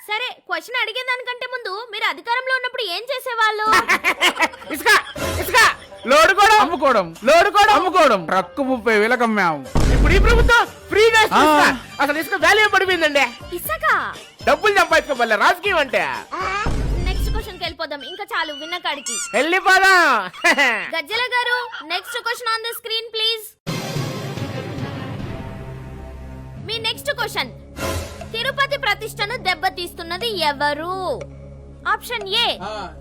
సరే క్వశ్చన్ అడిగే దానికంటే ముందు మీరు అధికారంలో ఉన్నప్పుడు ఏం చేసేవాళ్ళు? ఇసుక ఇసుక లోడుకోవడం అమ్ముకోవడం, లోడుకోవడం అమ్ముకోవడం. ట్రక్కు 30,000 అమ్మాము. ఇప్పుడు ఈ ప్రభుత్వం ఫ్రీగా అసలు ఇసుక వాల్యూ పడిపోయిందండి. ఇసక డబ్బులు సంపాదించుకోవాలి రాజకీయం అంటే. నెక్స్ట్ క్వశ్చన్ కి వెళ్ళిపోదాం. ఇంకా చాలు విన్న కాడికి వెళ్ళిపోదాం. గజ్జల గారు next question on the screen please. మీ నెక్స్ట్ క్వశ్చన్, తిరుపతి ప్రతిష్టను దెబ్బతీస్తున్నది ఎవరు? Option A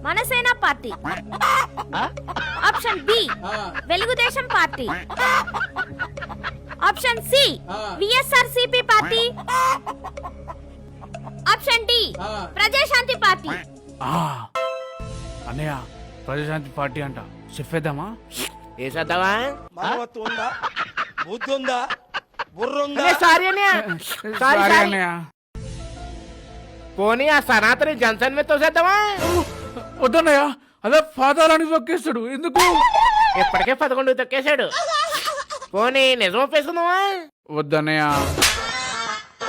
Manasena party, option B Velugudesam party, option C VSRCP party, option D Prajashanti party. అన్నయ్య ప్రజాశాంతి పార్టీ అంట, చెప్పేద్దామా? వేసేద్దామా? మానవత్వం ఉందా, బుద్ధి ఉందా, బుర్ర ఉందా? సారీ అన్నయ్య, సారీ సారీ సారీ. అన్నయ్య. పోనీ ఆ సనాతని జన్సన్ మీద తోసేద్దామా? వద్దన్నయ్య, అదే పాతాళానికి తొక్కేస్తాడు. ఎందుకు? ఇప్పటికే 11 తొక్కేశాడు. పోనీ నిజం ఒప్పేసుకుందామా? వద్దన్నయ్య.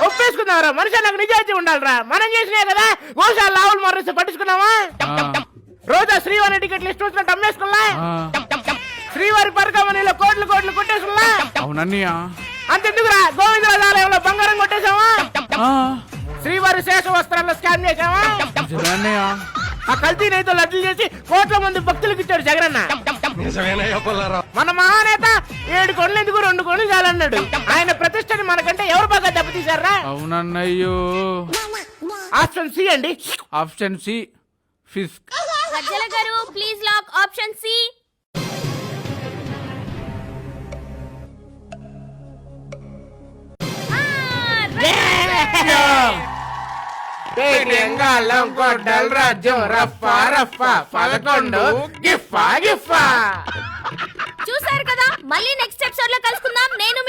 ఒప్పేసుకుందాంరా, మనిషి నాకు నిజాయితీ ఉండాలిరా. మనం చేసినా కదా గోశాల లావులు మర్రేసి పట్టించుకున్నావా? రోజా శ్రీవారి టికెట్లు ఇష్టం వచ్చినట్టు అమ్మేసుకున్నా. శ్రీవారి పరకమణిలో కోట్లు కోట్లు కొట్టేసుకున్నా. అవునన్నయ్య. అంతెందుకురా, గోవిందరాజు ఆలయంలో బంగారం కొట్టేశావా? శ్రీవారి శేష వస్త్రాల్లో స్కాన్ చేశావా? అన్నయ్య, ఆ కల్తీ నైతో లడ్లు చేసి కోట్ల మంది భక్తులకు ఇచ్చాడు జగనన్న. మన మహానేత 7 కొండలు ఎందుకు 2 కొండలు చాలన్నాడు. ఆయన ప్రతిష్టని మనకంటే ఎవరు బాగా దెబ్బతీశారా? అవునన్నయ్యో. ఆప్షన్ సి అండి. ఆప్షన్ సి ఫిస్క్. గజ్జల గారు ప్లీజ్ లాక్ ఆప్షన్ సి. తెలంగాణం కొట్టల్ రాజ్యం రఫా రఫా 11 గిఫా గిఫా. చూసారు కదా, మళ్ళీ నెక్స్ట్ ఎపిసోడ్ లో కలుసుకుందాం. నేను